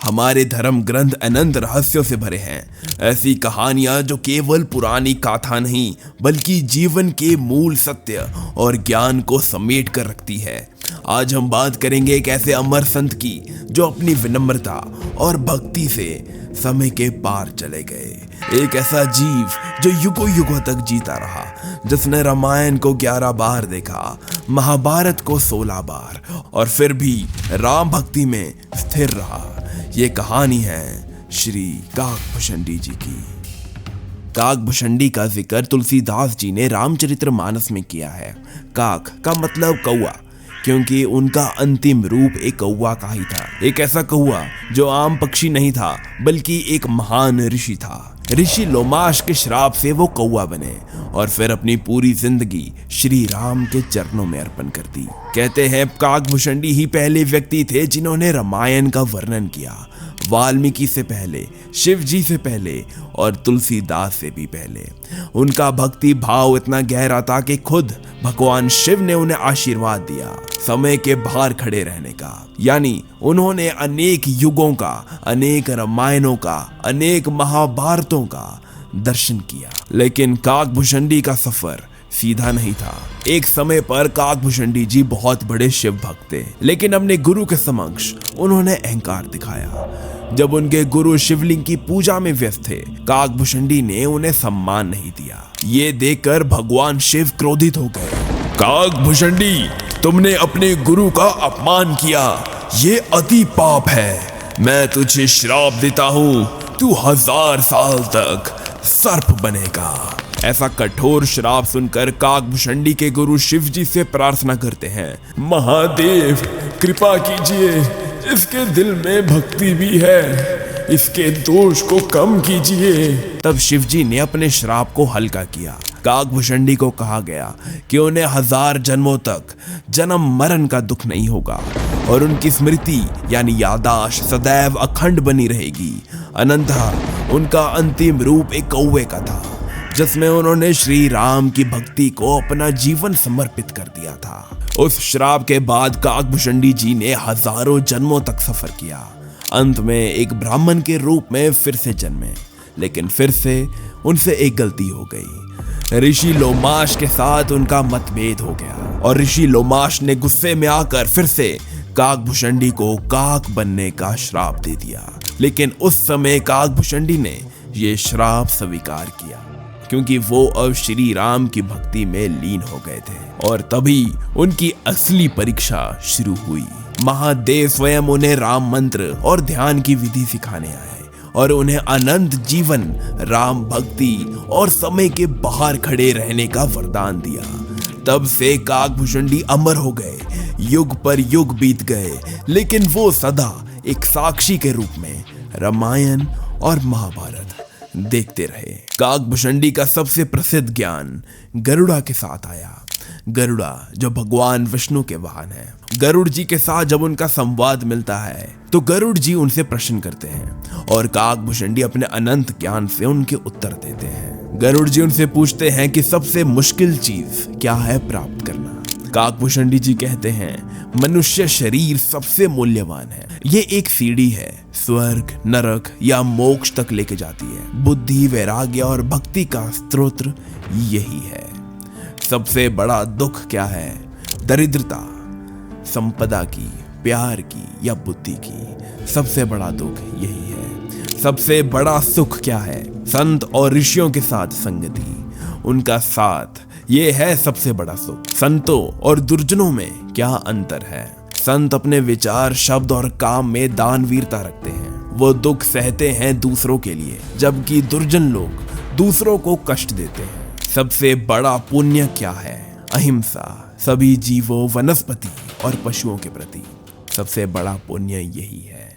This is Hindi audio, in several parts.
हमारे धर्म ग्रंथ अनंत रहस्यों से भरे हैं। ऐसी कहानियां जो केवल पुरानी गाथा नहीं बल्कि जीवन के मूल सत्य और ज्ञान को समेट कर रखती है। आज हम बात करेंगे एक ऐसे अमर संत की जो अपनी विनम्रता और भक्ति से समय के पार चले गए। एक ऐसा जीव जो युगों युगों तक जीता रहा, जिसने रामायण को 11 बार देखा, महाभारत को 16 बार और फिर भी राम भक्ति में स्थिर रहा। ये कहानी है श्री काकभुशंडी जी की। काकभुशंडी का जिक्र तुलसीदास जी ने रामचरितमानस में किया है। काक का मतलब कौआ, क्योंकि उनका अंतिम रूप एक कौआ का ही था। एक ऐसा कौआ जो आम पक्षी नहीं था बल्कि एक महान ऋषि था। ऋषि लोमाश के श्राप से वो कौआ बने और फिर अपनी पूरी जिंदगी श्री राम के चरणों में अर्पण कर दी। कहते हैं काकभुशंडी ही पहले व्यक्ति थे जिन्होंने रामायण का वर्णन किया। वाल्मीकि से पहले, शिव जी से पहले और तुलसीदास से भी पहले। उनका भक्ति भाव इतना गहरा था कि खुद भगवान शिव ने उन्हें आशीर्वाद दिया समय के बाहर खड़े रहने का। यानी उन्होंने अनेक युगों का, अनेक रामायणों का, अनेक महाभारतों का दर्शन किया। लेकिन काकभुशंडी का सफर सीधा नहीं था। एक समय पर काकभुशंडी जी बहुत बड़े शिव भक्त थे, लेकिन अपने गुरु के समक्ष उन्होंने अहंकार दिखाया। जब उनके गुरु शिवलिंग की पूजा में व्यस्त थे, काकभुशंडी ने उन्हें सम्मान नहीं दिया। ये देखकर भगवान शिव क्रोधित हो गए। काकभुशंडी, तुमने अपने गुरु का अपमान किया, ये अति पाप है। मैं तुझे श्राप देता हूँ, तू 1000 साल तक सर्प बनेगा। ऐसा कठोर श्राप सुनकर काकभुशंडी के गुरु शिव जी से प्रार्थना करते हैं, महादेव कृपा कीजिए, इसके दिल में भक्ति भी है, इसके दोष को कम कीजिए। तब शिव जी ने अपने श्राप को हल्का किया। काकभुशंडी को कहा गया कि उन्हें 1000 जन्मों तक जन्म मरण का दुख नहीं होगा और उनकी स्मृति यानी यादाश्त सदैव अखंड बनी रहेगी। अनंतः उनका अंतिम रूप एक कौवे का था, जिसमें उन्होंने श्री राम की भक्ति को अपना जीवन समर्पित कर दिया था। उस श्राप के बाद काकभुशंडी जी ने हजारों जन्मों तक सफर किया। अंत में एक ब्राह्मण के रूप में फिर से जन्मे, लेकिन फिर से उनसे एक गलती हो गई। ऋषि लोमाश के साथ उनका मतभेद हो गया और ऋषि लोमाश ने गुस्से में आकर फिर से काकभुशंडी को काक बनने का श्राप दे दिया। लेकिन उस समय काकभुशंडी ने यह श्राप स्वीकार किया, क्योंकि वो अब श्री राम की भक्ति में लीन हो गए थे। और तभी उनकी असली परीक्षा शुरू हुई। महादेव स्वयं उन्हें राम मंत्र और ध्यान की विधि सिखाने आए और उन्हें अनंत जीवन, राम भक्ति और समय के बाहर खड़े रहने का वरदान दिया। तब से काकभुशंडी अमर हो गए। युग पर युग बीत गए, लेकिन वो सदा एक साक्षी के रूप में रामायण और महाभारत देखते रहे। काकभुशंडी का सबसे प्रसिद्ध ज्ञान गरुड़ा के साथ आया। गरुड़ा जो भगवान विष्णु के वाहन है। गरुड़ जी के साथ जब उनका संवाद मिलता है तो गरुड़ जी उनसे प्रश्न करते हैं और काकभुशंडी अपने अनंत ज्ञान से उनके उत्तर देते हैं। गरुड़ जी उनसे पूछते हैं कि सबसे मुश्किल चीज क्या है प्राप्त करना। काकभुशंडी जी कहते हैं, मनुष्य शरीर सबसे मूल्यवान है। ये एक सीढ़ी है, स्वर्ग, नरक या मोक्ष तक लेके जाती है। बुद्धि, वैराग्य और भक्ति का स्रोत यही है। सबसे बड़ा दुख क्या है? दरिद्रता, संपदा की, प्यार की या बुद्धि की। सबसे बड़ा दुख यही है। सबसे बड़ा सुख क्या है? संत और ऋषियों के साथ संगति, उनका साथ, ये है सबसे बड़ा सुख। संतों और दुर्जनों में क्या अंतर है? संत अपने विचार, शब्द और काम में दानवीरता रखते हैं। वो दुख सहते हैं दूसरों के लिए, जबकि दुर्जन लोग दूसरों को कष्ट देते हैं। सबसे बड़ा पुण्य क्या है? अहिंसा, सभी जीवों, वनस्पति और पशुओं के प्रति। सबसे बड़ा पुण्य यही है।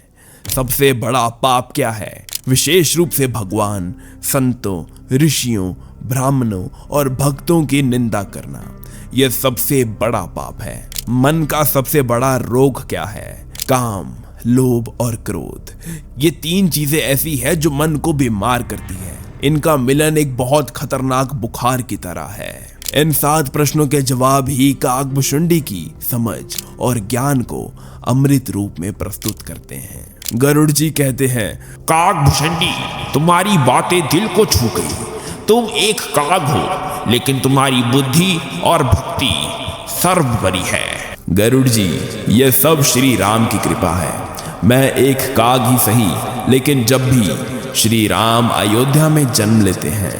सबसे बड़ा पाप क्या है? विशेष रूप से भगवान, संतों, ऋषियों, ब्राह्मणों और भक्तों की निंदा करना, यह सबसे बड़ा पाप है। मन का सबसे बड़ा रोग क्या है? काम, लोभ और क्रोध। ये 3 चीजें ऐसी है जो मन को बीमार करती है। इनका मिलन एक बहुत खतरनाक बुखार की तरह है। इन 7 प्रश्नों के जवाब ही काकभुशुंडी की समझ और ज्ञान को अमृत रूप में प्रस्तुत करते हैं। गरुड़ जी कहते हैं, काकभुशुंडी, तुम्हारी बातें दिल को छू गई। तुम एक काग हो, लेकिन तुम्हारी बुद्धि और भक्ति सर्वोपरि है। गरुड़ जी, यह सब श्री राम की कृपा है। मैं एक काग ही सही, लेकिन जब भी श्री राम अयोध्या में जन्म लेते हैं,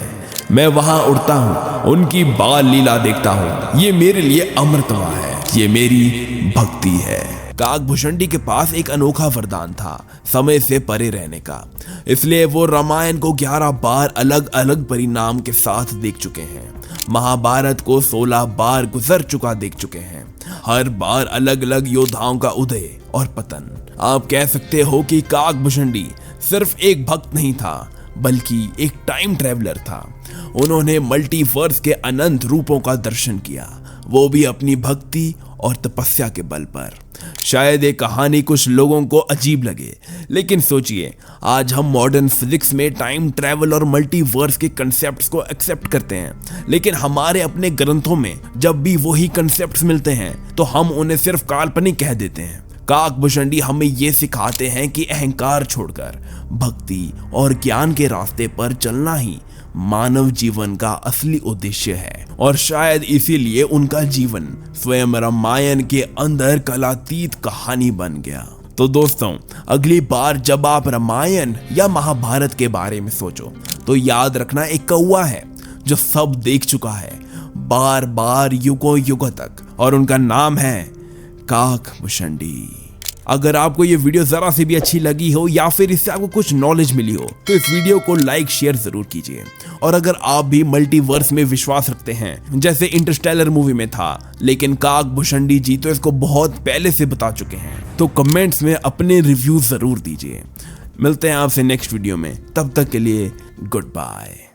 मैं वहां उड़ता हूं, उनकी बाल लीला देखता हूं। ये मेरे लिए अमृतमा है, ये मेरी भक्ति है। काकभुशुंडी के पास एक अनोखा वरदान था, समय से परे रहने का। इसलिए वो रामायण को 11 बार अलग अलग परिणाम के साथ देख चुके हैं। महाभारत को 16 बार गुजर चुका देख चुके हैं। हर बार अलग अलग योद्धाओं का उदय और पतन। आप कह सकते हो कि काकभुशुंडी सिर्फ एक भक्त नहीं था, बल्कि एक टाइम ट्रैवलर था। उन्होंने मल्टीवर्स के अनंत रूपों का दर्शन किया, वो भी अपनी भक्ति और तपस्या के बल पर। शायद ये कहानी कुछ लोगों को अजीब लगे, लेकिन सोचिए, आज हम मॉडर्न फिजिक्स में टाइम ट्रैवल और मल्टीवर्स के कंसेप्ट्स को एक्सेप्ट करते हैं, लेकिन हमारे अपने ग्रंथों में जब भी वही कंसेप्ट्स मिलते हैं तो हम उन्हें सिर्फ काल्पनिक कह देते हैं। काकभुशुंडी हमें ये सिखाते हैं कि अहंकार छोड़कर भक्ति और ज्ञान के रास्ते पर चलना ही मानव जीवन का असली उद्देश्य है। और शायद इसीलिए उनका जीवन स्वयं रामायण के अंदर कलातीत कहानी बन गया। तो दोस्तों, अगली बार जब आप रामायण या महाभारत के बारे में सोचो तो याद रखना, एक कौवा है जो सब देख चुका है, बार बार युगों युगों तक, और उनका नाम है काकभुशुंडी। अगर आपको ये वीडियो जरा सी भी अच्छी लगी हो या फिर इससे आपको कुछ नॉलेज मिली हो तो इस वीडियो को लाइक शेयर जरूर कीजिए। और अगर आप भी मल्टीवर्स में विश्वास रखते हैं, जैसे इंटरस्टेलर मूवी में था, लेकिन काकभुशुंडी जी तो इसको बहुत पहले से बता चुके हैं, तो कमेंट्स में अपने रिव्यू जरूर दीजिए। मिलते हैं आपसे नेक्स्ट वीडियो में, तब तक के लिए गुड बाय।